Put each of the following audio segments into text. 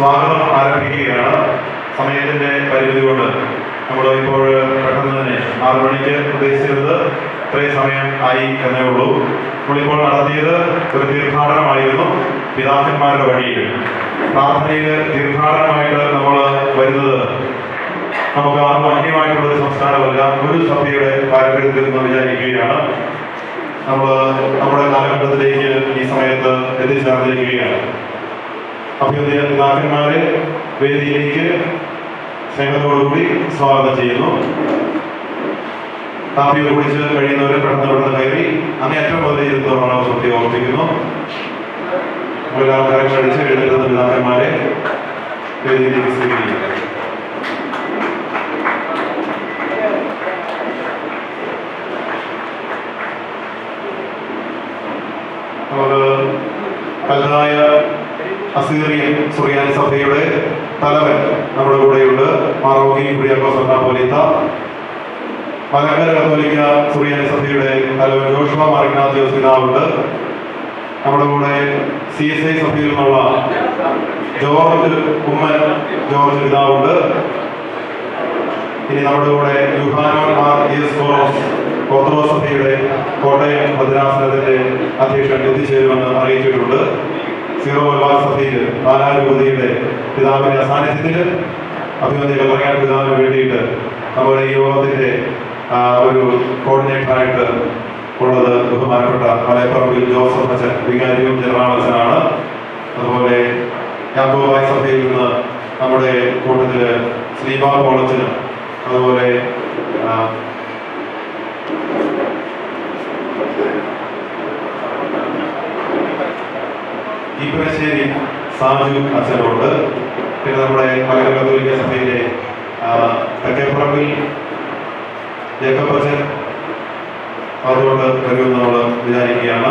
സ്വാഗതം ആരംഭിക്കുകയാണ്. സമയത്തിന്റെ പരിമിതി കൊണ്ട് നമ്മൾ ഇപ്പോൾ പെട്ടെന്ന് തന്നെ 6 മണിക്ക് ഉദ്ദേശിച്ചിരുന്നത് ഇത്രയും സമയം ആയി എന്നേ ഉള്ളൂ. നമ്മളിപ്പോൾ നടത്തിയത് ഒരു തീർത്ഥാടനമായിരുന്നു. പിതാക്കന്മാരുടെ വഴിയിൽ പ്രാർത്ഥനയിൽ തീർത്ഥാടനമായിട്ട് നമ്മൾ വരുന്നത് നമുക്ക് ആർക്കും അന്യമായിട്ടുള്ളൊരു സംസ്ഥാനമല്ല, ഒരു സഭയുടെ പാരമ്പര്യത്തിൽ നിന്ന് വിചാരിക്കുകയാണ്. നമ്മൾ നമ്മുടെ കാലഘട്ടത്തിലേക്ക് ഈ സമയത്ത് എത്തിച്ചേർന്നിരിക്കുകയാണ്. അഭ്യുദയ പിതാക്കന്മാരെ വേദിയിലേക്ക് സ്നേഹത്തോടുകൂടി സ്വാഗതം ചെയ്യുന്നു. കാപ്പിയൊക്കെ കുടിച്ച് കഴിയുന്നവരെ പെട്ടെന്ന് കയറി അങ്ങേറ്റം മുതൽ ഇരുത്തോളം പ്രത്യേകം ഓർപ്പിക്കുന്നു. എല്ലാവരും കഴിച്ച് എഴുന്നേൽക്കുന്ന പിതാക്കന്മാരെ വേദിയിലേക്ക് സ്വീകരിക്കുക. നമുക്ക് കല്ലായ അസീറിയൻ സുറിയാനി സഭയുടെ തലവൻ നമ്മുടെ കൂടെയുണ്ട്. മാറോക്കി കുര്യാക്കോസ് മെത്രാപ്പോലീത്ത. മലങ്കര കത്തോലിക്ക സുറിയാനി സഭയുടെ തലവൻ ജോഷുവ മാർ ഇഗ്നാത്യോസ് പിതാവുണ്ട്. നമ്മുടെ കൂടെ CSI സഭയിൽ നിന്നുള്ള ജോർജ് പിതാവുണ്ട്. ഇനി നമ്മുടെ കൂടെ യുഹാനോൻ മാർ ദിയോസ്കോറോസ് ഓർത്തഡോക്സ് സഭയുടെ കോട്ടയം ഭദ്രാസനത്തിന്റെ അധ്യക്ഷൻ എത്തിച്ചേരുമെന്ന് അറിയിച്ചിട്ടുണ്ട്. സീറോ മലബാർ സഭയിൽ പാലാരൂപതയുടെ പിതാവിന്റെ അസാന്നിധ്യത്തിൽ അഭിമന്യ കല്ലറങ്ങാട്ട് പിതാവിന് വേണ്ടിയിട്ട് നമ്മുടെ ഈ യോഗത്തിന്റെ ഒരു കോർഡിനേറ്ററായിട്ട് ഉള്ളത് ബഹുമാനപ്പെട്ട മലയപ്പറമ്പിൽ ജോസഫ് അച്ഛൻ, വികാരിയും ജനറൽ അച്ഛനാണ്. അതുപോലെ യാക്കോബായ സഭയിൽ നിന്ന് നമ്മുടെ കൂട്ടത്തില് ശ്രീബാ കോളച്ചനും അതുപോലെ ഈപ്പനശ്ശേരി സാജു അച്ഛനുണ്ട്. പിന്നെ നമ്മുടെ മലങ്കര കത്തോലിക്ക സഭയിലെ തെക്കേപ്പറമ്പിൽ ജേക്കബ് അച്ഛൻ അതുകൊണ്ട് വരുമെന്ന് നമ്മൾ വിചാരിക്കുകയാണ്.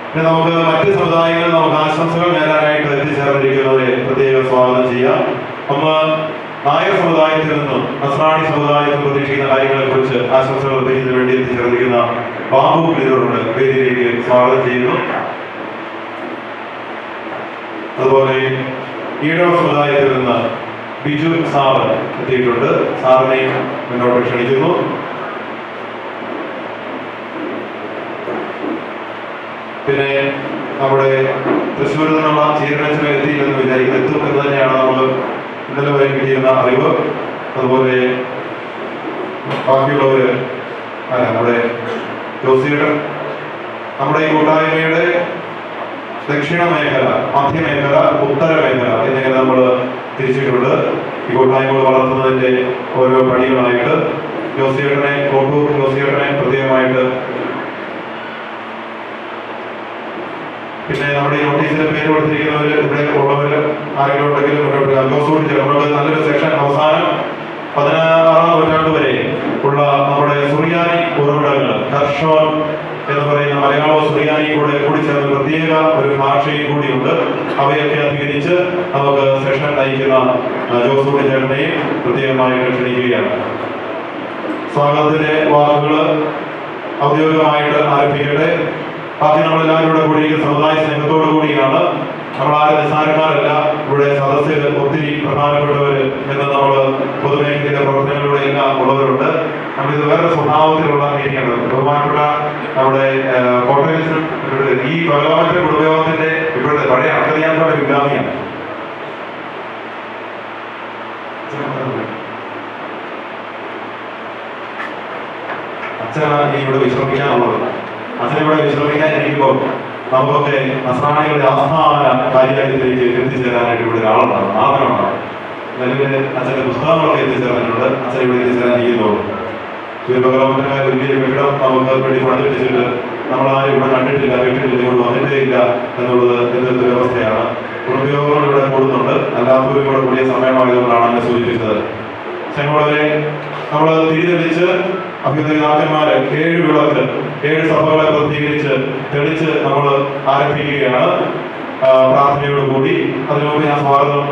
പിന്നെ നമുക്ക് മറ്റ് സമുദായങ്ങളിൽ നമുക്ക് ആശംസകൾ നേരാനായിട്ട് എത്തിച്ചേർന്നിരിക്കുന്നവരെ പ്രത്യേകം സ്വാഗതം ചെയ്യാം. ഒന്ന്, നായർ സമുദായത്തിൽ നിന്നും നസ്രാണി സമുദായത്തിൽ പ്രതീക്ഷിക്കുന്ന കാര്യങ്ങളെ കുറിച്ച് ആശംസകൾ അറിയിക്കുന്നതിന് വേണ്ടി എത്തിച്ചേർന്നിരിക്കുന്ന ബാബു പിന്നീടുണ്ട് വേദിയിലേക്ക് സ്വാഗതം ചെയ്യുന്നു. അതുപോലെ ഈഴവ സമുദായത്തിൽ നിന്ന് ബിജു സാറ് എത്തിയിട്ടുണ്ട്. സാറിനെയും മുന്നോട്ട് ക്ഷണിക്കുന്നു. പിന്നെ നമ്മുടെ തൃശ്ശൂരിൽ നിന്നുള്ള ചീരനച്ചനെ എത്തിയില്ലെന്ന് വിചാരിക്കുന്നത്, എത്തും എന്ന് തന്നെയാണ് നമ്മൾ ഇന്നലെ വരെ കിട്ടിയിരുന്ന അറിവ്. അതുപോലെ ബാക്കിയുള്ളവര് നമ്മുടെ ജോസിയേട്ടൻ നമ്മുടെ ഈ കൂട്ടായ്മയുടെ ദക്ഷിണ മേഖല, മധ്യമേഖല, ഉത്തര മേഖല എന്നിങ്ങനെ നമ്മൾ തിരിച്ചിട്ടുണ്ട്. ഈ കൂട്ടായ്മകൾ വളർത്തുന്നതിന്റെ ഓരോ പണികളായിട്ട് കോട്ടൂർ ജോസിയേട്ടനെ പ്രത്യേകമായിട്ട്, പിന്നെ നമ്മുടെ ഈ നോട്ടീസിന്റെ പേര് കൊടുത്തിരിക്കുന്നവര് ഇവിടെ ഉള്ളവര് ആരെങ്കിലും ഉണ്ടെങ്കിലും നമുക്ക് നല്ലൊരു സെക്ഷൻ അവസാനം 16-ാം നൂറ്റാണ്ട് വരെ ഉള്ള നമ്മുടെ സുറിയാനി ഉറവിടങ്ങൾ, കർഷോൻ എന്ന് പറയുന്ന മലയാളവും സുറിയാനിയും കൂടി ചേർന്ന് പ്രത്യേക ഒരു ഭാഷയും കൂടിയുണ്ട്. അവയൊക്കെ അധികരിച്ച് നമുക്ക് സെഷൻ നയിക്കുന്ന ജോസൂട്ടി ചേട്ടനെയും പ്രത്യേകമായിട്ട് ക്ഷണിക്കുകയാണ്. സ്വാഗതത്തിന്റെ വാക്കുകൾ ഔദ്യോഗികമായിട്ട് ആരംഭിക്കട്ടെ. ആദ്യം നമ്മളെല്ലാവരും കൂടെ കൂടിയിരിക്കുന്ന സമുദായ സ്നേഹത്തോടു കൂടിയാണ്. നമ്മളാരും നിസ്സാരക്കാരല്ല. ഇവിടെ സദസ്സിൽ ഒത്തിരി പ്രധാനപ്പെട്ടവര് എന്ന് നമ്മൾ പൊതുമേഖലയിലെ പ്രവർത്തനങ്ങളിലൂടെ എല്ലാം ഉള്ളവരുണ്ട്. നമ്മളിത് വേറെ സ്വഭാവത്തിലുള്ള മീറ്റിംഗാണ്. ബഹുമാനപ്പെട്ട നമ്മുടെ കോട്ടയത്തിൽ ഈ പകലാമത്തെ കുടുംബയോഗത്തിന്റെ ഇപ്പോഴത്തെ പഴയ അക്കറിയാത്തവരുടെ വിഗ്രാമിയാണ്. അച്ഛനാണ് ഇവിടെ വിശ്രമിക്കാനുള്ളത്. അച്ഛനിവിടെ വിശ്രമിക്കാൻ ഇരിക്കുമ്പോൾ നമുക്കൊക്കെ നസ്രാണികളുടെ ആസ്ഥാന കാര്യത്തിലേക്ക് എത്തിച്ചേരാനായിട്ട് ഇവിടെ ഒരാളുണ്ടാണ്, ആദരവുണ്ടാണ്. നിലവിൽ അച്ഛൻ്റെ പുസ്തകങ്ങളൊക്കെ എത്തിച്ചേർന്നിട്ടുണ്ട്. അച്ഛൻ ഇവിടെ എത്തിച്ചേരാനിരിക്കുന്നുള്ളൂ. സൂര്യപകലത്തിന്റെ വലിയ കെട്ടിടം നമുക്ക് വേണ്ടി പണിതിട്ടിച്ചിട്ട് നമ്മളാരും ഇവിടെ കണ്ടിട്ടില്ല, കേട്ടിട്ടില്ല, ഇവിടെ വന്നിട്ടേ ഇല്ല എന്നുള്ളത് എന്തൊരു വ്യവസ്ഥയാണ്. കുടുംബയോഗങ്ങൾ ഇവിടെ കൂടുന്നുണ്ട്. അല്ലാത്തവരും ഇവിടെ കൂടിയ സമയമായതുകൊണ്ടാണ് എന്നെ സൂചിപ്പിച്ചത്. ഞങ്ങളെ നമ്മൾ തിരിതെളിച്ച് അഭ്യുദയനാഥന്മാരെ 7 വിളക്ക് 7 സഭകളെ പ്രതികരിച്ച് തെളിച്ച് നമ്മൾ ആരംഭിക്കുകയാണ് പ്രാർത്ഥനയോടുകൂടി. അതിനുമുമ്പ് ഞാൻ സ്വാഗതം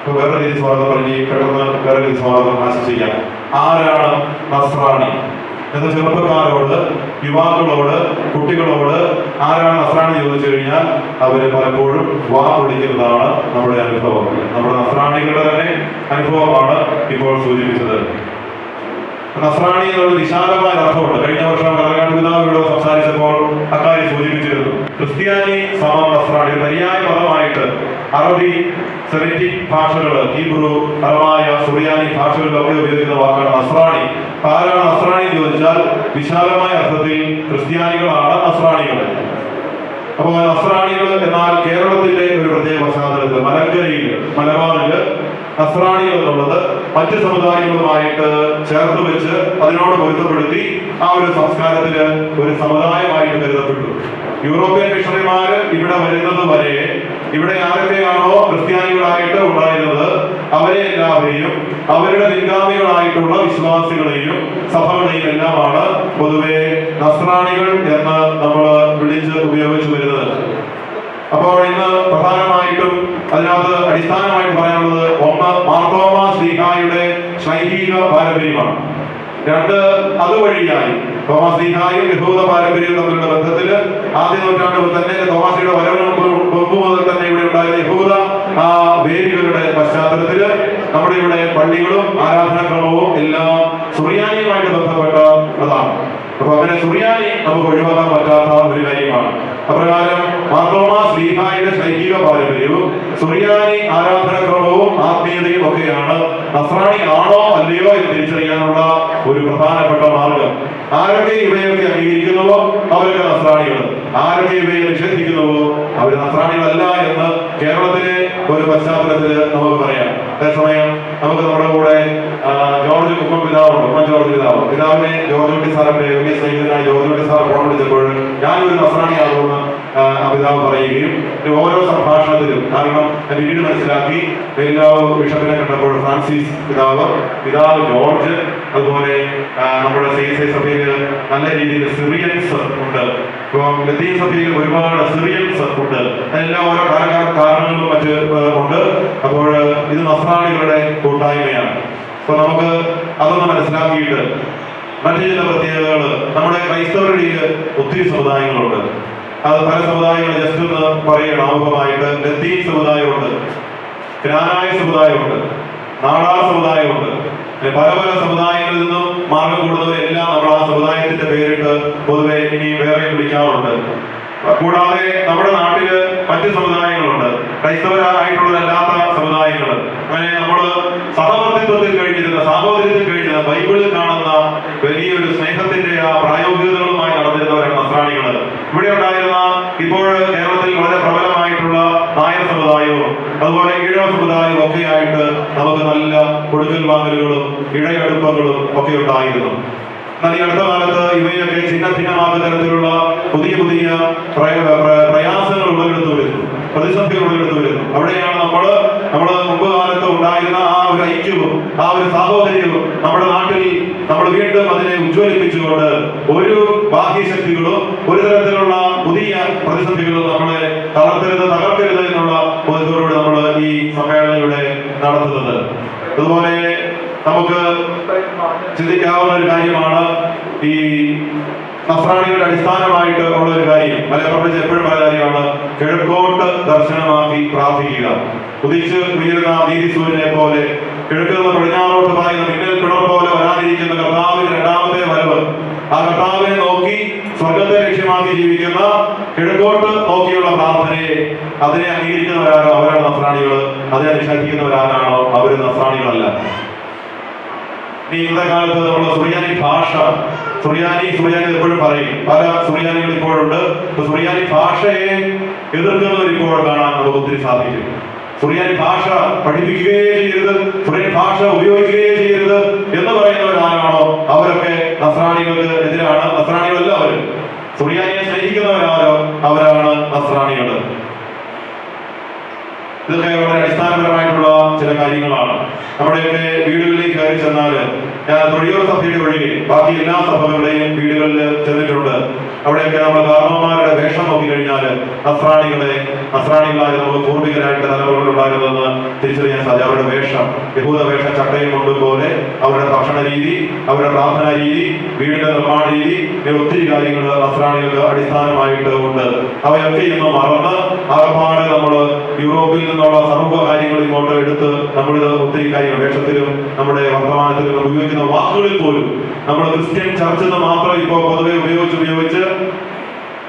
ഇപ്പൊ വേറെ രീതി സ്വാഗതം പറഞ്ഞ് പെട്ടെന്ന് വേറെ രീതി സ്വാഗതം ആശംസിക്കാം. ആരാണ് നസ്രാണി എന്ന ചെറുപ്പക്കാരോട്, യുവാക്കളോട്, കുട്ടികളോട് ആരാണ് നസ്രാണി ചോദിച്ചു കഴിഞ്ഞാൽ അവര് പലപ്പോഴും വാ പൊളിക്കുന്നതാണ് നമ്മുടെ അനുഭവം. നമ്മുടെ നസ്രാണികളുടെ തന്നെ അനുഭവമാണ് ഇപ്പോൾ സൂചിപ്പിച്ചത്. നസ്രാണി എന്നുള്ള വിശാലമായ അർത്ഥമുണ്ട്. കഴിഞ്ഞ വർഷം കർണാടക പിതാവിനോട് സംസാരിച്ചപ്പോൾ അക്കാര്യം സൂചിപ്പിച്ചിരുന്നു. ക്രിസ്ത്യാനി സമം നസ്രാണി ഒരു പര്യായ പദമായിട്ട് അറബി, സെമിറ്റിക് ഭാഷകൾ, ഹീബ്രു, അറമായ, സുറിയാനി ഭാഷകളിലൊക്കെ ഉപയോഗിക്കുന്ന വാക്കാണ് നസ്രാണി. ആരാണ് നസ്രാണി എന്ന് ചോദിച്ചാൽ വിശാലമായ അർത്ഥത്തിൽ ക്രിസ്ത്യാനികളാണ് നസ്രാണികൾ. അപ്പോൾ നസ്രാണികൾ എന്നാൽ കേരളത്തിന്റെ ഒരു പ്രത്യേക പശ്ചാത്തലത്തിൽ മലങ്കരയിൽ, മലബാറില് നസ്രാണികൾ എന്നുള്ളത് മറ്റ് സമുദായങ്ങളുമായിട്ട് ചേർത്ത് വെച്ച് അതിനോട് പൊരുത്തപ്പെടുത്തി ആ ഒരു സംസ്കാരത്തില് ഒരു സമുദായമായിട്ട് കരുതപ്പെട്ടു. യൂറോപ്യൻ മിഷണറിമാര് ഇവിടെ വരുന്നത് വരെ ഇവിടെ ആരൊക്കെയാണോ ക്രിസ്ത്യാനികളായിട്ട് ഉണ്ടായിരുന്നത് അവരെ എല്ലാവരെയും അവരുടെ പിൻഗാമികളായിട്ടുള്ള വിശ്വാസികളെയും സഭകളെയും എല്ലാമാണ് പൊതുവെ നസ്രാണികൾ എന്ന് നമ്മൾ വിളിച്ച് ഉപയോഗിച്ചു വരുന്നത്. അപ്പോൾ ഇന്ന് പ്രധാനമായിട്ടും അതിനകത്ത് അടിസ്ഥാനമായിട്ട് പറയാനുള്ളത് ഒന്ന് മാർത്തോമാ ശ്ലീഹായുടെ ശ്ലൈഹിക പാരമ്പര്യമാണ്. രണ്ട്, അതുവഴിയായി തോമാസ് ശ്ലീഹായും യഹൂദ പാരമ്പര്യവും തമ്മിലുള്ള ബന്ധത്തില് ആദ്യ നൂറ്റാണ്ടിൽ തന്നെ തോമാസിയുടെ വരവിന് മുമ്പ് മുതൽ തന്നെ ഇവിടെ ഉണ്ടായിരുന്ന യഹൂദ വേദികളുടെ പശ്ചാത്തലത്തില് നമ്മുടെ ഇവിടെ പള്ളികളും ആരാധനാക്രമവും എല്ലാം സുറിയാനിയുമായിട്ട് ബന്ധപ്പെട്ട അതാണ്. അപ്പൊ അങ്ങനെ സുറിയാനി നമുക്ക് ഒഴിവാക്കാൻ പറ്റാത്ത ഒരു കാര്യമാണ്. അപ്രകാരം മാർത്തോമാ ശ്ലീഹായുടെ ശൈഹിക പാരമ്പര്യവും സുറിയാനി ആരാധനാക്രമവും ആത്മീയതയും ഒക്കെയാണ് നസ്രാണി ആണോ അല്ലയോ എന്ന് തിരിച്ചറിയാനുള്ള ഒരു പ്രധാനപ്പെട്ട മാർഗം. ആരൊക്കെ ഇവയൊക്കെ അംഗീകരിക്കുന്നുവോ അവരൊക്കെ നസ്രാണികൾ, ആരൊക്കെ ഇവയെ നിഷേധിക്കുന്നുവോ അവർ നസ്രാണികളല്ല എന്ന് കേരളത്തിലെ ഒരു പശ്ചാത്തലത്തിൽ നമുക്ക് പറയാം. അതേസമയം നമുക്ക് നമ്മുടെ കൂടെ ജോർജ് കുമ്മൻ പിതാവുണ്ട്, കുമ്മൻ ജോർജ് പിതാവ്. പിതാവിനെ ജോർജ് കുട്ടി സാറിന്റെ വലിയ സ്നേഹിതനായ ജോർജ് കുട്ടി സാർ ഫോൺ വിളിച്ചപ്പോൾ ഞാനൊരു നസ്രാണിയാകുമെന്ന് പിതാവ് പറയുകയും ഓരോ സംഭാഷണത്തിലും, കാരണം പിന്നീട് മനസ്സിലാക്കി പെരിയാവ് ബിഷപ്പിനെ കണ്ടപ്പോൾ ഫ്രാൻസിസ് പിതാവ്, പിതാവ് ജോർജ്, അതുപോലെ നമ്മുടെ CSI സഭയിൽ നല്ല രീതിയിൽ സിറിയൻസ് ഉണ്ട്. ഇപ്പം ലത്തീൻ സഭയിൽ ഒരുപാട് സിറിയൻസ് ഉണ്ട്. അതെല്ലാം ഓരോ കാരണങ്ങളും മറ്റ് ഉണ്ട്. അപ്പോൾ ഇത് നസ്രാണികളുടെ കൂട്ടായ്മയാണ്. അപ്പൊ നമുക്ക് അതൊന്ന് മനസ്സിലാക്കിയിട്ട് മറ്റു ചില പ്രത്യേകതകൾ, നമ്മുടെ ക്രൈസ്തവരിൽ ഒത്തിരി സമുദായങ്ങളുണ്ട്. അത് പല സമുദായങ്ങൾ ജസ്റ്റ് ഒന്ന് പറയണം ആമുഖമായിട്ട്. ലത്തീൻ സമുദായമുണ്ട്, ക്നാനായ സമുദായമുണ്ട്, നാടാർ സമുദായമുണ്ട്. പല പല സമുദായങ്ങളിൽ നിന്നും മാർഗം കൂടുന്നവരെല്ലാം നമ്മൾ ആ സമുദായത്തിന്റെ പേരിട്ട് പൊതുവെ ഇനി വേറെ വിളിക്കാറുണ്ട്. കൂടാതെ നമ്മുടെ നാട്ടില് മറ്റ് സമുദായങ്ങളുണ്ട്, ക്രൈസ്തവരായിട്ടുള്ളതല്ലാത്ത സമുദായങ്ങൾ. അങ്ങനെ നമ്മൾ സഹവർത്തിത്വത്തിൽ കഴിഞ്ഞിരുന്ന, സാഹോദര്യത്തിൽ കഴിഞ്ഞിരുന്ന, ബൈബിളിൽ കാണുന്ന വലിയൊരു സ്നേഹത്തിന്റെ ആ പ്രായോഗികതകളുമായി നടന്നിരുന്നവരാണ് നസ്രാണികൾ. ഇവിടെ ഉണ്ടായിരുന്ന ഇപ്പോൾ കേരളത്തിൽ വളരെ പ്രബലമായിട്ടുള്ള നായർ സമുദായവും അതുപോലെ ഈഴവ സമുദായവും ഒക്കെ ആയിട്ട് നമുക്ക് നല്ല കൊടുക്കൽ വാങ്ങലുകളും ഇഴയടുപ്പങ്ങളും ഒക്കെ ഉണ്ടായിരുന്നു. എന്നാൽ ഈ അടുത്ത കാലത്ത് ഇവയൊക്കെ ഛിന്ന ഭിന്നമാകുന്ന തരത്തിലുള്ള പുതിയ പുതിയ പ്രയാസങ്ങൾ ഉടലെടുത്തു വരുന്നു, പ്രതിസന്ധികൾ ഉടലെടുത്തു വരുന്നു. അവിടെയാണ് നമ്മള് മുമ്പ് കാലത്ത് ഉണ്ടായിരുന്ന ആ ഒരു ഐക്യവും ആ ഒരു സാഹോദര്യവും നമ്മുടെ നാട്ടിൽ നമ്മൾ വീണ്ടും അതിനെ ഉജ്ജ്വലിപ്പിച്ചുകൊണ്ട് ഒരു ബാഹ്യശക്തികളും ഒരു തരത്തിലുള്ള പുതിയ പ്രതിസന്ധികളും നമ്മളെ തകർക്കരുത് എന്നുള്ള ബോധത്തോടുകൂടി നമ്മൾ ഈ സമ്മേളനം ഇവിടെ നടത്തുന്നത്. അതുപോലെ നമുക്ക് ചിന്തിക്കാവുന്ന ഒരു കാര്യമാണ് ഈ നസ്രാണികളുടെ അടിസ്ഥാനമായിട്ട് ഉള്ള ഒരു കാര്യം. മലയാളം എപ്പോഴും പല കാര്യമാണ് കിഴക്കോട്ട് ദർശനമാക്കി പ്രാർത്ഥിക്കുക. ഉദിച്ച് ഉയരുന്ന നീതി സൂര്യനെ പോലെ കിഴക്ക് നിന്ന് പടിഞ്ഞാറോട്ട് പറയുന്ന മിന്നൽ പിണർ പോലെ വരാനിരിക്കുന്ന കർത്താവിന്റെ രണ്ടാമത്തെ വരവ്. ആ കർത്താവിനെ നോക്കി സ്വർഗത്തെ ലക്ഷ്യമാക്കി ജീവിക്കുന്ന കിഴക്കോട്ട് നോക്കിയുള്ള പ്രാർത്ഥനയെ അതിനെ അംഗീകരിക്കുന്നവരാരോ അവരാണ് നസ്രാണികൾ. അതിനെ നിഷേധിക്കുന്നവരാരാണോ അവര് നസ്രാണികളല്ല. ഇന്നത്തെ കാലത്ത് നമ്മൾ സുറിയാനി ഭാഷ, സുറിയാനി എപ്പോഴും പറയും, പല സുറിയാനികൾ ഇപ്പോഴുണ്ട്. സുറിയാനി ഭാഷയെ എതിർക്കുന്നവർ ഇപ്പോൾ കാണാൻ നമുക്ക് ഒത്തിരി സാധിക്കും. സുറിയാനി ഭാഷ പഠിപ്പിക്കുകയേ ചെയ്യരുത്, സുറിയാനി ഭാഷ ഉപയോഗിക്കുകയേ ചെയ്യരുത് എന്ന് പറയുന്നവരാരാണോ അവരൊക്കെ നസ്രാണികൾക്ക് എതിരാണ്. നസ്രാണികളല്ല അവര്. സുറിയാനിയെ സ്നേഹിക്കുന്നവരാരോ അവരാണ് നസ്രാണികൾ. ഇതൊക്കെ വളരെ അടിസ്ഥാനപരമായിട്ടുള്ള ചില കാര്യങ്ങളാണ്. നമ്മുടെയൊക്കെ വീടുകളിലേക്ക് കയറി ചെന്നാൽ, ഞാൻ തൊഴിയൂർ സഭയുടെ ഒഴികെ ബാക്കി എല്ലാ സഭകളുടെയും വീടുകളിൽ ചെന്നിട്ടുണ്ട്. അവിടെയൊക്കെ നമ്മൾ കാരണവന്മാരുടെ വേഷം നോക്കിക്കഴിഞ്ഞാൽ നസ്രാണികളായ നമുക്ക് പൂർവികരായിട്ട് തലമുറകളുണ്ടാകുന്നതെന്ന് തിരിച്ചറിയാൻ സാധിക്കും. അവരുടെ വേഷം, യഹൂദ വേഷം, ചട്ടയും കൊണ്ടും പോലെ അവരുടെ ഭക്ഷണ രീതി, അവരുടെ പ്രാർത്ഥനാ രീതി, വീടിന്റെ നിർമ്മാണ രീതി, ഇങ്ങനെ ഒത്തിരി കാര്യങ്ങൾ നസ്രാണികൾക്ക് അടിസ്ഥാനമായിട്ട് ഉണ്ട്. അവയൊക്കെ ഇന്ന് മറന്ന് ആകപ്പാടെ നമ്മൾ യൂറോപ്പിൽ നിന്നുള്ള സർവ്വ കാര്യങ്ങൾ ഇങ്ങോട്ട് എടുത്ത് നമ്മളിത് ഒത്തിരി കാര്യങ്ങൾ വേഷത്തിലും നമ്മുടെ വർത്തമാനത്തിലും ഉപയോഗിക്കുന്ന വാക്കുകളിൽ പോലും നമ്മൾ ക്രിസ്ത്യൻ ചർച്ച് എന്ന് മാത്രം ഇപ്പോൾ പൊതുവെ ഉപയോഗിച്ച്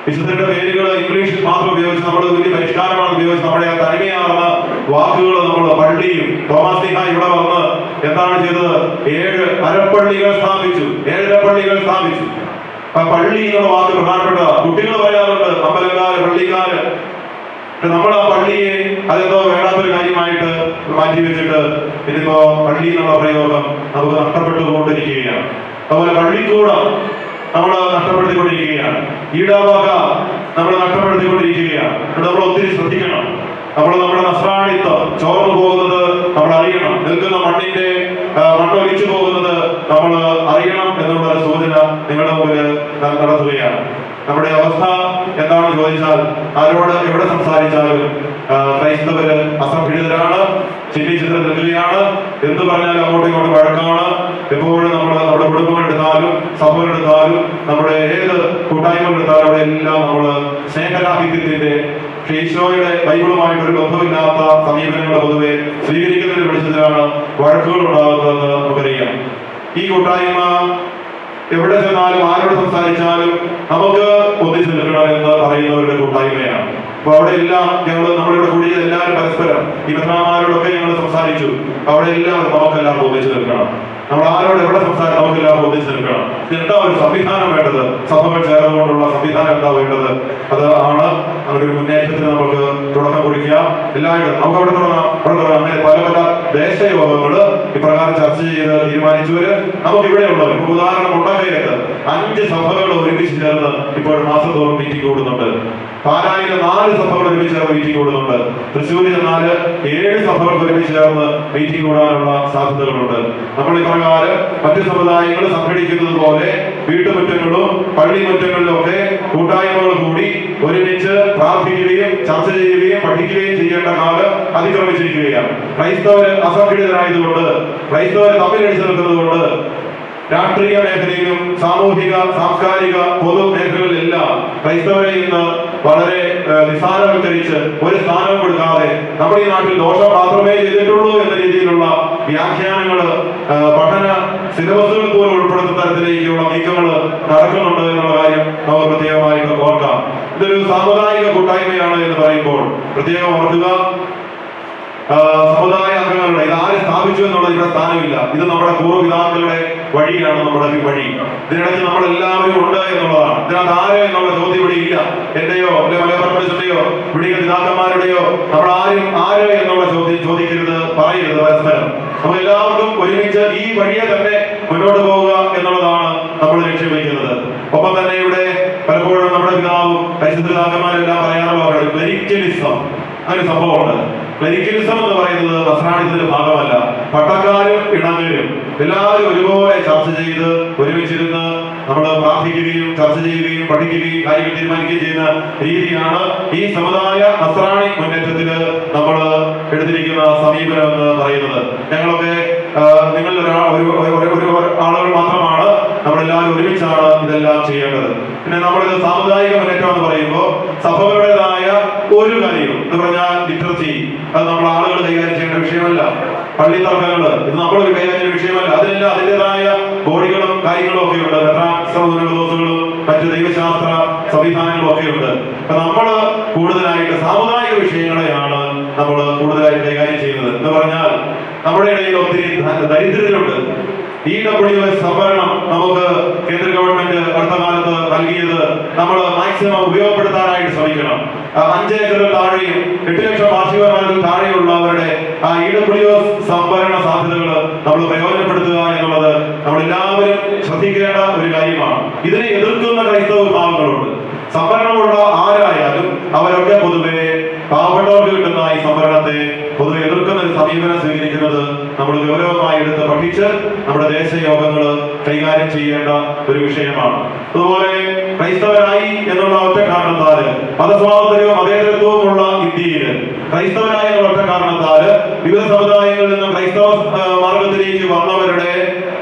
വിശുദ്ധരുടെ പേരുകൾ ഇംഗ്ലീഷിൽ മാത്രം ഉപയോഗിച്ച് നമ്മൾ വലിയ പരിഷ്കാരമാണ് ഉപയോഗിച്ച് നമ്മുടെ ആ തനിമയാർന്ന വാക്കുകൾ നമ്മൾ പള്ളിയും തോമസ് ലീഹ ഇവിടെ വന്ന് എന്താണ് ചെയ്തത്? 7 അരപ്പള്ളികൾ സ്ഥാപിച്ചു. 7 പള്ളികൾ സ്ഥാപിച്ചു. ആ പള്ളി എന്നുള്ള വാക്ക് പ്രധാനപ്പെട്ട കുട്ടികൾ പറയാറുണ്ട്, അമ്പലക്കാര്, പള്ളിക്കാര്. നമ്മൾ ആ പള്ളിയെ അതെന്തോ വേണ്ടാത്തൊരു കാര്യമായിട്ട് മാറ്റി വെച്ചിട്ട് ഇതിപ്പോ പള്ളി എന്നുള്ള പ്രയോഗം നമുക്ക് നഷ്ടപ്പെട്ടുകൊണ്ടിരിക്കുകയാണ്. അതുപോലെ പള്ളിക്കൂടം നമ്മൾ നഷ്ടപ്പെടുത്തിക്കൊണ്ടിരിക്കുകയാണ്. ഈടാവാക നമ്മൾ നഷ്ടപ്പെടുത്തിക്കൊണ്ടിരിക്കുകയാണ്. നമ്മൾ ഒത്തിരി ശ്രദ്ധിക്കണം. നമ്മുടെ നസ്രാണിത്വം ചോർന്നു പോകുന്നത് നമ്മൾ അറിയണം. നിൽക്കുന്ന മണ്ണൊലിച്ചു പോകുന്നത് നമ്മൾ അറിയണം എന്നുള്ള സൂചന നിങ്ങളുടെ മുമ്പിൽ നടത്തുകയാണ്. നമ്മുടെ അവസ്ഥ എന്താണെന്ന് ചോദിച്ചാൽ ആരോട് എവിടെ സംസാരിച്ചാലും ക്രൈസ്തവര് അസംഘടിതരാണ്, ചിഹ്നിച്ചിട്ട് നിൽക്കുകയാണ്. എന്ത് പറഞ്ഞാലും അങ്ങോട്ടും ഇങ്ങോട്ടും വഴക്കാണ്. എപ്പോഴും നമ്മുടെ കുടുംബങ്ങൾ എടുത്താലും സഭകൾ എടുത്താലും നമ്മുടെ ഏത് കൂട്ടായ്മകൾ എടുത്താലും അവിടെ എല്ലാം നമ്മള് സ്നേഹരാഹിത്യത്തിന്റെ ഈശോയുടെ ബൈബിളുമായിട്ട് ഒരു ബന്ധമില്ലാത്ത സമീപനങ്ങൾ പൊതുവെ സ്വീകരിക്കുന്നതിന് വിളിച്ചതിലാണ് വഴക്കുകൾ ഉണ്ടാകുന്നതെന്ന് നമുക്കറിയാം. ഈ കൂട്ടായ്മ എവിടെ ചെന്നാലും ആരോട് സംസാരിച്ചാലും നമുക്ക് ഒന്നിച്ചു നിൽക്കണം എന്ന് പറയുന്നവരുടെ കൂട്ടായ്മയാണ്. അപ്പൊ അവിടെ എല്ലാം നമ്മളിവിടെ കൂടിയ എല്ലാവരും പരസ്പരം ഈ മെത്രാന്മാരോടൊക്കെ ഞങ്ങൾ സംസാരിച്ചു. അവിടെ എല്ലാം നമുക്കെല്ലാം ഒന്നിച്ചു നിൽക്കണം. നമ്മൾ ആരോട് എവിടെ സംസാരിച്ച് നമുക്കെല്ലാം ഒന്നിച്ചു നിൽക്കണം. എന്താ ഒരു സംവിധാനം വേണ്ടത്? സഭകൾ ചേർന്നുകൊണ്ടുള്ള സംവിധാനം എന്താ വേണ്ടത്? അത് ആണ് അങ്ങനെ ഒരു മുന്നേറ്റത്തിന് നമുക്ക് തുടക്കം കുറിക്കുക. എല്ലാവരും നമുക്ക് അവിടെ തുടങ്ങാം. അങ്ങനെ പല ദേശയോഗങ്ങള് ഇപ്രകാരം ചർച്ച ചെയ്ത് തീരുമാനിച്ചവര് നമുക്ക് ഇവിടെ ഉള്ളവർ. ഉദാഹരണം ഉണ്ടകയത്ത് 5 സഭകൾ ഒരുമിച്ച് ചേർന്ന് ഇപ്പോൾ മാസം തോറും മീറ്റിംഗ് കൂടുന്നുണ്ട്. പാലായിലെ 4 സഭകൾ ഒരുമിച്ച് ചേർന്ന് മീറ്റിംഗ് കൂടുന്നുണ്ട്. തൃശ്ശൂരിൽ 7 സഭകൾ ഒരുമിച്ച് ചേർന്ന് മീറ്റിംഗ് കൂടാനുള്ള സാധ്യതകളുണ്ട്. നമ്മൾ ഇപ്രകാരം മറ്റു സമുദായങ്ങൾ സംഘടിക്കുന്നത് പോലെ വീട്ടുമുറ്റങ്ങളും പള്ളിമുറ്റങ്ങളിലും ഒക്കെ കൂട്ടായ്മകൾ കൂടി ഒരുമിച്ച് പ്രാർത്ഥിക്കുകയും ചർച്ച ചെയ്യുകയും പഠിക്കുകയും ചെയ്യേണ്ട കാലം അതിക്രമിച്ചിരിക്കുകയാണ്. ക്രൈസ്തവര് അസംഘടിതരായതുകൊണ്ട്, ക്രൈസ്തവർ തമ്മിലടിച്ചു നിൽക്കുന്നത് കൊണ്ട് രാഷ്ട്രീയ മേഖലയിലും സാമൂഹിക സാംസ്കാരിക പൊതു മേഖലകളിലെല്ലാം ക്രൈസ്തവരെ ഇന്ന് വളരെ നിസ്സാരവൽക്കരിച്ച് ഒരു സ്ഥാനവും കൊടുക്കാതെ നമ്മുടെ ഈ നാട്ടിൽ ദോഷം മാത്രമേ ചെയ്തിട്ടുള്ളൂ എന്ന രീതിയിലുള്ള വ്യാഖ്യാനങ്ങൾ പഠന സിലബസുകൾ പോലും ഉൾപ്പെടുത്തുന്ന തരത്തിലേക്കുള്ള നീക്കങ്ങൾ നടക്കുന്നുണ്ട് എന്നുള്ള കാര്യം നമുക്ക് പ്രത്യേകമായിട്ട് ഓർക്കാം. ഇതൊരു സാമുദായിക കൂട്ടായ്മയാണ് എന്ന് പറയുമ്പോൾ പ്രത്യേകം ഓർക്കുക. സമുദായ അംഗങ്ങളുടെ ഇത് ആര് സ്ഥാപിച്ചു എന്നുള്ളത് ഇവിടെ സ്ഥാനമില്ല. ഇത് നമ്മുടെ പൂർവ്വപിതാക്കളുടെ വഴിയാണ്, നമ്മുടെ വഴി. ഇതിനിടയ്ക്ക് നമ്മൾ എല്ലാവരും ഉണ്ട് എന്നുള്ളതാണ്. ഇതിനകത്ത് ആര് എന്നുള്ള ചോദ്യം ഇവിടെ ഇല്ല. എന്റെയോ അല്ലെ മലയാളത്തിന്റെയോ ഇവിടെയോ പിതാക്കന്മാരുടെയോ നമ്മൾ ആര് എന്നുള്ള ചോദിക്കരുത്, പറയരുത്. പരസ്പരം നമ്മൾ എല്ലാവർക്കും ഒരുമിച്ച് ഈ വഴിയെ തന്നെ മുന്നോട്ട് പോവുക എന്നുള്ളതാണ് നമ്മൾ ലക്ഷ്യം വയ്ക്കുന്നത്. ഒപ്പം തന്നെ ഇവിടെ പലപ്പോഴും നമ്മുടെ പിതാവും പരിശുദ്ധ പിതാക്കന്മാരെല്ലാം പറയാറുള്ള ക്ലെരിക്കലിസം അങ്ങനെ സംഭവമുണ്ട്. ക്ലെരിക്കലിസം എന്ന് പറയുന്നത് നസ്രാണിത്വത്തിന്റെ ഭാഗമല്ല. പട്ടക്കാരും ഇണങ്ങരും എല്ലാവരും ഒരുപോലെ ചർച്ച ചെയ്ത് ഒരുമിച്ചിരുന്ന് നമ്മൾ പ്രാർത്ഥിക്കുകയും ചർച്ച ചെയ്യുകയും പഠിക്കുകയും കാര്യങ്ങൾ തീരുമാനിക്കുകയും ചെയ്യുന്ന രീതിയാണ് ഈ സമുദായ നസ്രാണി മുന്നേറ്റത്തിന് നമ്മൾ എടുത്തിരിക്കുന്ന സമീപനം എന്ന് പറയുന്നത്. ഞങ്ങളൊക്കെ നിങ്ങൾ ആളുകൾ മാത്രമാണ്, നമ്മളെല്ലാവരും ഒരുമിച്ചാണ് ഇതെല്ലാം ചെയ്യേണ്ടത്. പിന്നെ നമ്മളിത് സാമുദായിക മുന്നേറ്റം എന്ന് പറയുമ്പോൾ സഭകളുടേതായ ഒരു കാര്യവും എന്ന് പറഞ്ഞാൽ ലിറ്ററസി, അത് നമ്മൾ ആളുകൾ കൈകാര്യം ചെയ്യേണ്ട വിഷയമല്ല. പള്ളി തർക്കങ്ങൾ ഇത് നമ്മൾ കൈകാര്യം ചെയ്യേണ്ട വിഷയമല്ല. അതിനെല്ലാം അതിൻ്റെതായ ബോഡികളും കാര്യങ്ങളും ഒക്കെ ഉണ്ട്. ദിവസങ്ങളും മറ്റു ദൈവശാസ്ത്ര സംവിധാനങ്ങളും ഒക്കെ ഉണ്ട്. അപ്പൊ നമ്മള് കൂടുതലായിട്ട് സാമുദായിക വിഷയങ്ങളെയാണ് നമ്മൾ കൂടുതലായിട്ട് കൈകാര്യം ചെയ്യുന്നത്. എന്ന് പറഞ്ഞാൽ നമ്മുടെ ഇടയിൽ ഒത്തിരി ദരിദ്രരുണ്ട്. EWS സംവരണം നമുക്ക് കേന്ദ്ര ഗവൺമെന്റ് അടുത്ത കാലത്ത് നൽകിയത് നമ്മൾ മാക്സിമം ഉപയോഗപ്പെടുത്താനായിട്ട് ശ്രമിക്കണം. 5 ഏക്കറിൽ താഴെയും 8 ലക്ഷം വാർഷിക വരുമാനത്തിൽ താഴെയുള്ളവരുടെ EWS സംവരണ സാധ്യതകൾ നമ്മൾ പ്രയോജനപ്പെടുത്തുക എന്നുള്ളത് നമ്മളെല്ലാവരും ശ്രദ്ധിക്കേണ്ട ഒരു കാര്യമാണ്. ഇതിനെ എതിർക്കുന്ന ക്രൈസ്തവ വിഭാഗങ്ങളുണ്ട്. സംവരണമുള്ള ആരായാലും അവരൊക്കെ പൊതുവെ പാവപ്പെട്ടവർക്ക് കിട്ടുന്ന ഈ സംവരണത്തെ പൊതുവെ എതിർക്കുന്ന ഒരു സമീപനം സ്വീകരിക്കുന്നത് നമ്മൾ ഗൗരവമായി എടുത്ത് പഠിച്ച് നമ്മുടെ ദേശയോഗങ്ങൾ കൈകാര്യം ചെയ്യേണ്ട ഒരു വിഷയമാണ്. അതുപോലെ ക്രൈസ്തവരായി എന്നുള്ള ഒറ്റ കാരണത്താല്, മതസ്വാതന്ത്ര്യവും മതേതരത്വവുമുള്ള ഇന്ത്യയിൽ ക്രൈസ്തവരായ എന്നുള്ള ഒറ്റ കാരണത്താല് വിവിധ സമുദായങ്ങളിൽ നിന്നും ക്രൈസ്തവ മാർഗത്തിലേക്ക് വന്നവരുടെ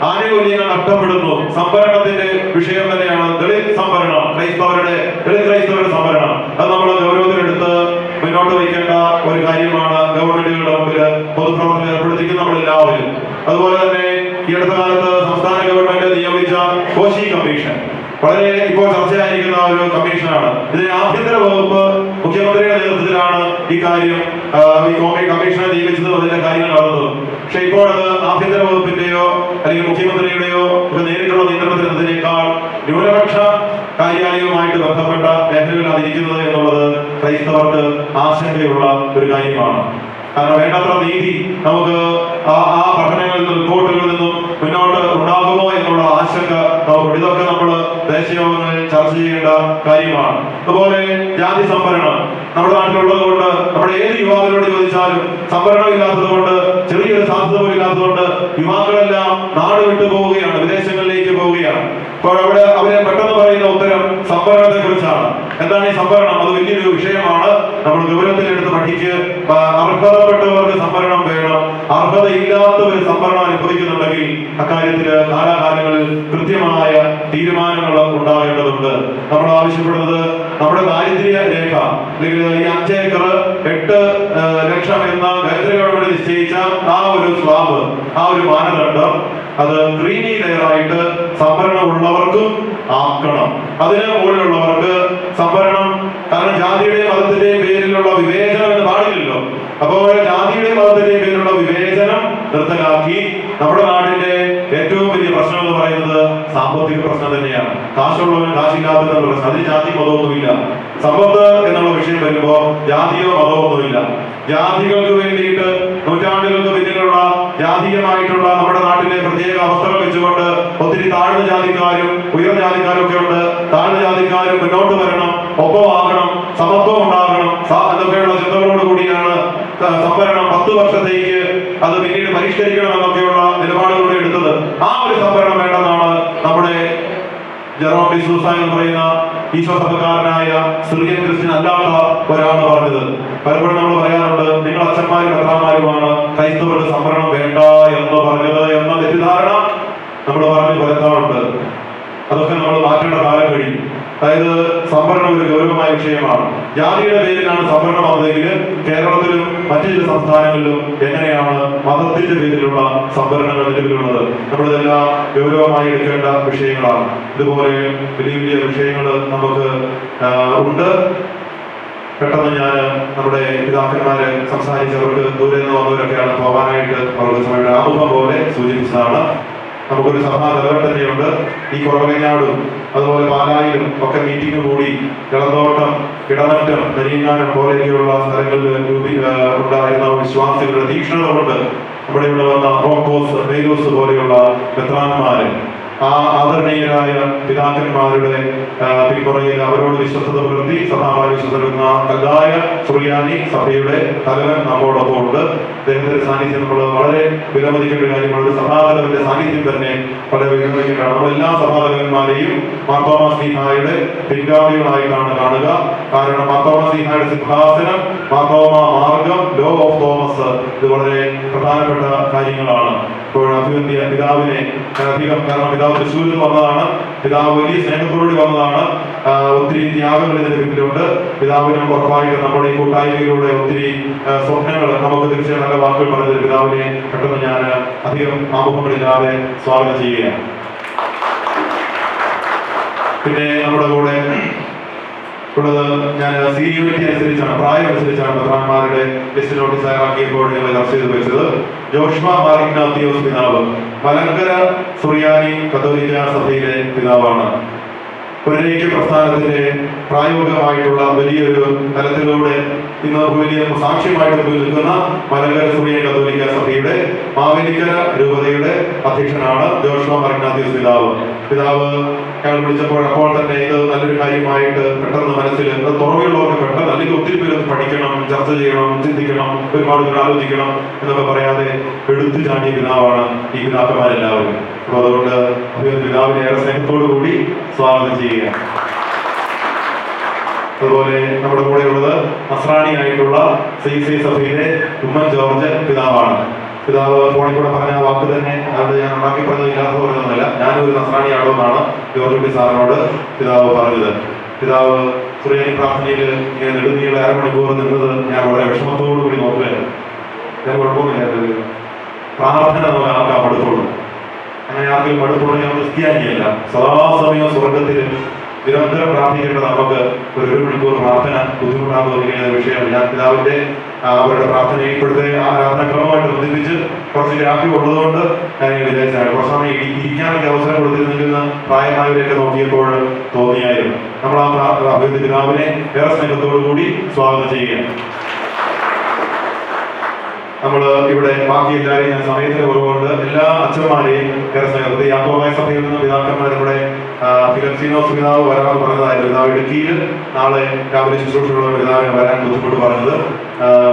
ആനുകൂല്യങ്ങൾ നഷ്ടപ്പെടുന്നു. സംവരണത്തിന്റെ വിഷയം തന്നെയാണ് ദളിത് സംവരണം, ദളിത് ക്രൈസ്തവരുടെ സംവരണം. അത് നമ്മൾ ഗൗരവത്തിലെടുത്ത് മുന്നോട്ട് വയ്ക്കേണ്ട ഒരു കാര്യമാണ്. ഗവൺമെന്റുകളുടെ മുമ്പിൽ പൊതുപ്രവർത്തനം ഏർപ്പെടുത്തിക്കുന്ന നമ്മളെല്ലാവരും. അതുപോലെ തന്നെ ഈ അടുത്ത കാലത്ത് സംസ്ഥാന ഗവൺമെന്റ് നിയമിച്ച കോശി കമ്മീഷൻ വളരെ ഇപ്പോൾ ചർച്ചയായിരിക്കുന്ന ഒരു കമ്മീഷനാണ്. ഇതിന് ആഭ്യന്തര വകുപ്പ് മുഖ്യമന്ത്രിയുടെ നേതൃത്വത്തിലാണ് ഈ കാര്യം ഈ കമ്മീഷനെ നിയമിച്ചതും അതിന്റെ കാര്യങ്ങൾ നടന്നതും. പക്ഷെ ഇപ്പോൾ അത് ആഭ്യന്തര വകുപ്പിന്റെയോ അല്ലെങ്കിൽ മുഖ്യമന്ത്രിയുടെയോ ഒക്കെ നേരിട്ടുള്ള നിയന്ത്രണത്തിനെതിനേക്കാൾ ന്യൂനപക്ഷ കാര്യാലയവുമായിട്ട് ബന്ധപ്പെട്ട മേഖലകളിൽ അതിരിക്കുന്നത് എന്നുള്ളത് ക്രൈസ്തവർക്ക് ആശങ്കയുള്ള ഒരു കാര്യമാണ്. കാരണം വേണ്ടത്ര നീതി നമുക്ക് ആ പഠനങ്ങളിൽ നിന്നും റിപ്പോർട്ടുകളിൽ നിന്നും മുന്നോട്ട് ഉണ്ടാകുമോ എന്നുള്ള ആശങ്ക നമുക്കുണ്ട്. ഇതൊക്കെ നമ്മൾ ദേശീയങ്ങളിൽ ചർച്ച ചെയ്യേണ്ട കാര്യമാണ്. അതുപോലെ ജാതി സംവരണം നമ്മുടെ നാട്ടിലുള്ളത് കൊണ്ട് നമ്മുടെ ഏത് യുവാക്കളോട് ചോദിച്ചാലും സംവരണം ഇല്ലാത്തത് കൊണ്ട്, ചെറിയൊരു സാധ്യത പോലും ഇല്ലാത്തത് കൊണ്ട് യുവാക്കളെല്ലാം നാട് വിട്ടു പോവുകയാണ്, വിദേശങ്ങളിലേക്ക് പോവുകയാണ്. അപ്പോൾ അവരെ പെട്ടെന്ന് പറയുന്ന ഉത്തരം സംവരണത്തെ കുറിച്ചാണ്. എന്താണ് ഈ സംവരണം? അത് വലിയൊരു വിഷയമാണ്. നമ്മൾ ഗൗരവത്തിലെടുത്ത് പഠിച്ച് അർഹതപ്പെട്ടവർക്ക് സംവരണം വേണം. അർഹതയില്ലാത്തവർ സംവരണം അനുഭവിക്കുന്നുണ്ടെങ്കിൽ അക്കാര്യത്തിൽ കാലാകാലങ്ങളിൽ കൃത്യമായ തീരുമാനങ്ങൾ ഉണ്ടാകേണ്ടതുണ്ട്. നമ്മൾ ആവശ്യപ്പെടുന്നത് നമ്മുടെ ദാരിദ്ര്യ രേഖ അല്ലെങ്കിൽ ഈ 5 ഏക്കർ 8 ലക്ഷം എന്ന കേന്ദ്ര ഗവൺമെന്റ് നിശ്ചയിച്ച ആ ഒരു സ്ലാബ്, ആ ഒരു മാനദണ്ഡം അത് ക്രീമി ലെയറായിട്ട് സംവരണം ഉള്ളവർക്കും ആക്കണം. അതിന് മുകളിലുള്ളവർക്ക് സംവരണം, കാരണം ജാതിയുടെയും മതത്തിന്റെയും പേരിലുള്ള വിവേചനം എന്ന് പാടില്ലല്ലോ. അപ്പോൾ ജാതിയുടെയും മതത്തിന്റെയും പേരിലുള്ള വിവേചനം നിർത്തലാക്കി നമ്മുടെ നാടിന്റെ ഏറ്റവും വലിയ പ്രശ്നം എന്ന് പറയുന്നത് സാമ്പത്തിക പ്രശ്നം തന്നെയാണ്. കാശുള്ളവൻ കാശില്ലാത്തവരുടെ പ്രശ്നം. അതിന് ജാതി മതമൊന്നുമില്ല. സമ്പത്ത് എന്നുള്ള വിഷയം വരുമ്പോ ജാതിയോ മതമൊന്നുമില്ല. ജാതികൾക്ക് വേണ്ടിയിട്ട് നൂറ്റാണ്ടുകൾക്ക് പിന്നിലുള്ള ജാതീയമായിട്ടുള്ള നമ്മുടെ നാട്ടിലെ പ്രത്യേക അവസ്ഥകൾ വെച്ചുകൊണ്ട് ഒത്തിരി താഴ്ന്ന ജാതിക്കാരും ഉയർന്ന ജാതിക്കാരും ഒക്കെ ഉണ്ട്. താഴ്ന്ന ജാതിക്കാരും മുന്നോട്ട് വരണം, ഒപ്പമാകണം, സമത്വം ഉണ്ടാകണം എന്നൊക്കെയുള്ള ചിന്തകളോട് കൂടിയാണ് സംവരണം 10 വർഷത്തേക്ക് അത് പിന്നീട് പരിഷ്കരിക്കണം എന്നൊക്കെയുള്ള നിലപാടുകളോട് എടുത്തത്. ആ ഒരു സംവരണം വേണ്ടെന്നാണ് നമ്മുടെ ജെറോം ഡിസൂസ എന്ന് പറയുന്ന ഈശ്വരസഭക്കാരനായ സിറിയൻ ക്രിസ്ത്യൻ അല്ലാത്ത ഒരാൾ പറഞ്ഞത്. പലപ്പോഴും നമ്മൾ പറയാറുണ്ട്, നിങ്ങൾ അച്ഛന്മാരും ഭർത്താമാരുമാണ് ക്രൈസ്തവർക്ക് സംവരണം വേണ്ട എന്ന് പറഞ്ഞത് എന്ന തെറ്റിദ്ധാരണ നമ്മൾ പറഞ്ഞു പരത്താറുണ്ട്. അതൊക്കെ നമ്മൾ മാറ്റേണ്ട കാലം കഴിഞ്ഞു. അതായത് സംവരണം ഒരു ഗൗരവമായ വിഷയമാണ്. ജാതിയുടെ പേരിലാണ് സംവരണം വന്നതെങ്കിൽ കേരളത്തിലും മറ്റു ചില സംസ്ഥാനങ്ങളിലും എങ്ങനെയാണ് മതത്തിന്റെ പേരിലുള്ള സംവരണങ്ങൾ നിലവിലുള്ളത്? നമ്മളിതെല്ലാം ഗൗരവമായി എടുക്കേണ്ട വിഷയങ്ങളാണ്. ഇതുപോലെ വലിയ വലിയ വിഷയങ്ങൾ നമുക്ക് ഉണ്ട്. പെട്ടെന്ന് ഞാൻ നമ്മുടെ പിതാക്കന്മാരെ സംസാരിച്ചവർക്ക് ദൂരെ നിന്ന് വന്നവരൊക്കെയാണ് പോകാനായിട്ട് അവർക്ക് സമയത്ത് ആമുഖം പോലെ സൂചിപ്പിച്ചതാണ്. നമുക്കൊരു സഭാ തലവൻ തന്നെയുണ്ട്. ഈ കുറവലങ്ങാടും അതുപോലെ പാലായിലും ഒക്കെ മീറ്റിംഗ് കൂടി ഇളന്തോട്ടം, ഇടമറ്റം, നെരിങ്ങാനം പോലെയൊക്കെയുള്ള സ്ഥലങ്ങളിൽ ഉണ്ടായിരുന്ന വിശ്വാസികളുടെ തീക്ഷ്ണത കൊണ്ട് നമ്മുടെ ഇവിടെ വന്ന റോക്കോസ്, മേലൂസ് പോലെയുള്ള മെത്രാന്മാര്, ആ ആദരണീയരായ പിതാക്കന്മാരുടെ പിന്തുണയിൽ അവരോട് വിശ്വസ്തത പുലർത്തി സഭാപാൽ വിശ്വസിക്കുന്ന കല്ലായ സുറിയാനി സഭയുടെ തലവൻ നമ്മോടൊപ്പം ഉണ്ട്. അദ്ദേഹത്തിന്റെ സാന്നിധ്യം നമ്മൾ വളരെ വിലമതിക്കേണ്ട കാര്യമാണ്. സഭാതലവന്റെ സാന്നിധ്യം തന്നെ വളരെ വിലമതിക്കേണ്ടതാണ്. നമ്മളെല്ലാ സഭാതലവന്മാരെയും മാർത്തോമാ ശ്ലീഹായുടെ പിൻഗാമികളായിട്ടാണ് കാണുക. കാരണം മാർത്തോമാ ശ്ലീഹായുടെ സിംഹാസനം, മാർത്തോമാ മാർഗം, ലോ ഓഫ് തോമസ്, ഇത് വളരെ പ്രധാനപ്പെട്ട കാര്യങ്ങളാണ്. ഇപ്പോൾ അഭിവന്ധ്യ പിതാവിനെ അധികം, കാരണം പിതാവ് തൃശ്ശൂരിൽ വന്നതാണ്, പിതാവ് വലിയ സ്നേഹത്തോടുകൂടി വന്നതാണ്. ഒത്തിരി ത്യാഗങ്ങൾ ഇതിന് പിന്നിലുണ്ട്. പിതാവിനും ഉറപ്പായിട്ട് നമ്മുടെ ഈ കൂട്ടായ്മയിലൂടെ ഒത്തിരി സ്വപ്നങ്ങൾ നമുക്ക് തീർച്ചയായും നല്ല വാക്കുകൾ പറഞ്ഞത് പിതാവിനെ പെട്ടെന്ന് ഞാൻ അധികം ആമുഖങ്ങളില്ലാതെ സ്വാഗതം ചെയ്യുകയാണ്. പിന്നെ നമ്മുടെ കൂടെ ഉള്ളത് ഞാൻ സീനിയോറിറ്റി അനുസരിച്ചാണ്, പ്രായം അനുസരിച്ചാണ് മെത്രാന്മാരുടെ ലിസ്റ്റ് നോട്ടീസ് തയ്യാറാക്കിയപ്പോൾ ഞങ്ങൾ ചർച്ച ചെയ്ത് വെച്ചത്. ജോഷ്മ മാർ പിതാവ് മലങ്കര സുറിയാനി കത്തോലിക്ക സഭയിലെ പിതാവാണ്. പുനരൈക്യ പ്രസ്ഥാനത്തിന്റെ പ്രായോഗികമായിട്ടുള്ള വലിയൊരു തലത്തിലൂടെ ഇന്ന് വലിയ സാക്ഷ്യമായിട്ട് നിൽക്കുന്ന മലങ്കര സുറിയൻ കത്തോലിക്ക സഭയുടെ മാവേലിക്കര രൂപതയുടെ അധ്യക്ഷനാണ് ജോഷുവ മാർ ഇഗ്നാത്യോസ് പിതാവ് ഞങ്ങൾ വിളിച്ചപ്പോൾ അപ്പോൾ തന്നെ ഇത് നല്ലൊരു കാര്യമായിട്ട് പെട്ടെന്ന് മനസ്സിൽ തുറവിയുള്ളവർക്ക് പെട്ടെന്ന് അല്ലെങ്കിൽ ഒത്തിരി പേര് പഠിക്കണം, ചർച്ച ചെയ്യണം, ചിന്തിക്കണം, ഒരുപാട് പേർ ആലോചിക്കണം എന്നൊക്കെ പറയാതെ എടുത്തു ചാടിയ പിതാവാണ് ഈ പിതാക്കന്മാരെല്ലാവരും. അപ്പോൾ അതുകൊണ്ട് പിതാവിനെ ഏറെ സ്നേഹത്തോടു കൂടി സ്വാഗതം ചെയ്യുക. അതുപോലെ നമ്മുടെ കൂടെയുള്ളത് നസ്രാണിയായിട്ടുള്ള CC സഭയിലെ ഉമ്മൻ ജോർജ് പിതാവാണ്. പിതാവ് ഫോണിൽ കൂടെ പറഞ്ഞ വാക്ക് തന്നെ അത് ഞാൻ ഉണ്ടാക്കി പറഞ്ഞത് ഇല്ലാത്ത പറഞ്ഞതൊന്നുമല്ല. ഞാനൊരു നസ്രാണിയാണോ എന്നാണ് ജോർജ് കുട്ടി സാറിനോട് പിതാവ് പറഞ്ഞത്. പിതാവ് സുറിയാനി പ്രാർത്ഥനയിൽ ഇങ്ങനെ നെടുനീള അരമണിക്കൂർ നിന്നത് ഞാൻ വളരെ വിഷമത്തോടു കൂടി നോക്കുകയായിരുന്നു. ഞാൻ കുഴപ്പമൊന്നുമില്ല, പ്രാർത്ഥന നമുക്ക് ആർക്കാ മടുപ്പുള്ളൂ. അങ്ങനെ ആർക്കും മടുപ്പുള്ള ഞാൻ ക്രിസ്ത്യാനിയല്ല. സദാസമയം സ്വർഗത്തിൽ നിരന്തരം പ്രാർത്ഥിക്കേണ്ട നമുക്ക് ഒരു മണിക്കൂർ പ്രാർത്ഥന ബുദ്ധിമുട്ടാന്ന് തോന്നിക്കുന്ന വിഷയമാണ്. ഞാൻ പിതാവിന്റെ അവരുടെ പ്രാർത്ഥന ഇപ്പോഴത്തെ ആരാധനാക്രമമായിട്ട് ബന്ധിപ്പിച്ച് കുറച്ച് ഗ്രാഫി ഉള്ളതുകൊണ്ട് ഞാൻ വിചാരിച്ചാണ് കുറച്ച് സമയം ഇരിക്കാനൊക്കെ അവസരം കൊടുത്തിരുന്നെങ്കിൽ പ്രായമായവരെയൊക്കെ നോക്കിയപ്പോൾ തോന്നിയായിരുന്നു. നമ്മൾ ആ പിതാവിനെ ഏറെ സ്നേഹത്തോടു കൂടി സ്വാഗതം ചെയ്യുകയാണ്. നമ്മൾ ഇവിടെ ബാക്കി എല്ലാവരെയും ഞാൻ സമയത്തിന് കുറവുകൊണ്ട് എല്ലാ അച്ഛന്മാരെയും ഏറെ സ്നേഹത്തിൽ യാക്കോബായ സഭയിൽ നിന്ന് പിതാക്കന്മാർ ഇവിടെ ഫിലപ്സീനോസ് പിതാവ് വരാമെന്ന് പറഞ്ഞതായിരുന്നു. പിതാവ് ഇടുക്കിയിൽ നാളെ രാവിലെ ശുശ്രൂഷയുള്ള പിതാവിനെ വരാൻ ബുദ്ധിമുട്ട് പറഞ്ഞത്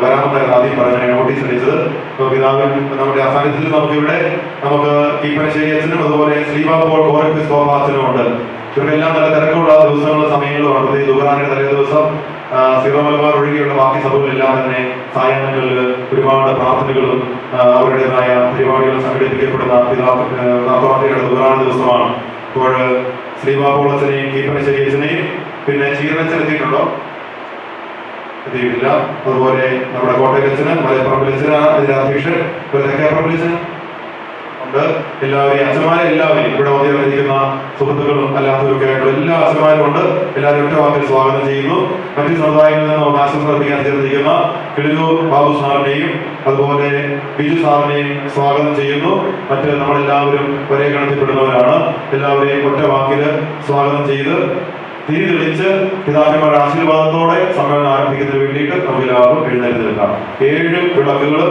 വരാമെന്നായിരുന്നു ആദ്യം പറഞ്ഞ നോട്ടീസ് അടിച്ചത്. അപ്പോൾ പിതാവിൻ നമ്മുടെ അവസാനത്തിൽ നമുക്ക് കീപ്പനശ്ശേരി അച്ഛനും അതുപോലെ ശ്രീബാ പോൾ കോറപ്പിസ്കോപ്പാച്ചനും ഉണ്ട്. ഇവരെല്ലാം നല്ല തിരക്കുള്ള ദിവസങ്ങളും സമയങ്ങളുമാണ്. പ്രത്യേകിച്ച് ദുബാനയുടെ തലേ ദിവസം സീറോ മലബാർ ഒഴികെയുള്ള ബാക്കി സഭകളെല്ലാം തന്നെ സായാഹ്നങ്ങളിൽ ഒരുപാട് പ്രാർത്ഥനകളും അവരുടേതായ പരിപാടികളും സംഘടിപ്പിക്കപ്പെടുന്ന പിതാക്കളുടെ ദുബാന ദിവസമാണ്. അപ്പോൾ ശ്രീബാ പോൾ അച്ഛനെയും കീപ്പനശ്ശേരി അച്ഛനെയും പിന്നെ ചീരനച്ഛൻ എത്തിയിട്ടുണ്ടോ? എത്തിയിട്ടില്ല. അതുപോലെ നമ്മുടെ കോട്ടയച്ചന്, മലപ്പുറപ്പിലച്ചനാണ് ഇതിന്റെ അധ്യക്ഷൻ. തെക്കേപ്പുറപ്പിലച്ചന് ഉണ്ട്. എല്ലാവരെയും അച്ഛന്മാരെ എല്ലാവരെയും ഇവിടെ വന്നിരിക്കുന്ന സുഹൃത്തുക്കളും അല്ലാത്തവരൊക്കെ ആയിട്ടുള്ള എല്ലാ അച്ഛന്മാരും ഉണ്ട്. എല്ലാവരും ഒറ്റ വാക്കിൽ സ്വാഗതം ചെയ്യുന്നു. മറ്റു സമുദായങ്ങളിൽ നിന്ന് നമുക്ക് ആശംസ അർപ്പിക്കാൻ ചേർന്നിരിക്കുന്ന കിളിരൂർ ബാബു സാറിനെയും അതുപോലെ ബിജു സാറിനെയും സ്വാഗതം ചെയ്യുന്നു. മറ്റ് നമ്മളെല്ലാവരും ഒരേ ഗണത്തിൽപ്പെടുന്നവരാണ്. എല്ലാവരെയും ഒറ്റ വാക്കില് സ്വാഗതം ചെയ്ത് തിരി തെളിച്ച് പിതാക്കന്മാരുടെ ആശീർവാദത്തോടെ സമ്മേളനം ആരംഭിക്കുന്നതിന് വേണ്ടിയിട്ട് നമുക്ക് എല്ലാവർക്കും എഴുന്നേറ്റ് നിൽക്കാം. 7 വിളക്കുകൾ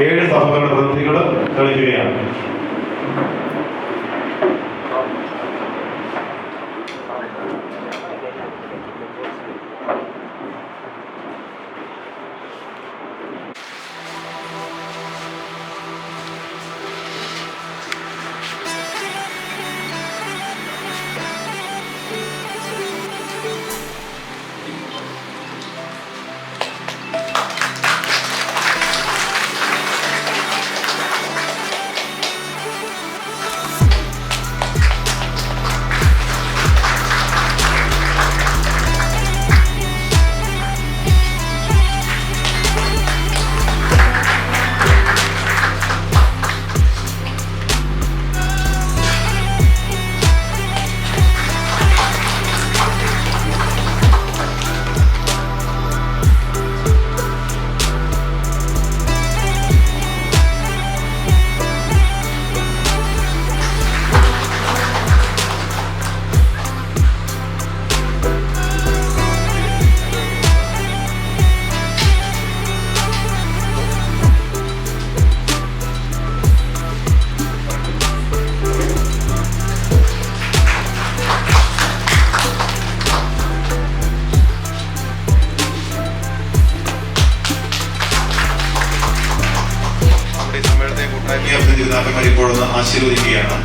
7 സഭകളുടെ പ്രതിനിധികൾ തെളിക്കുകയാണ്. പിതാക്കന്മാർ ഇപ്പോൾ ആശീർവദിക്കുകയാണ്.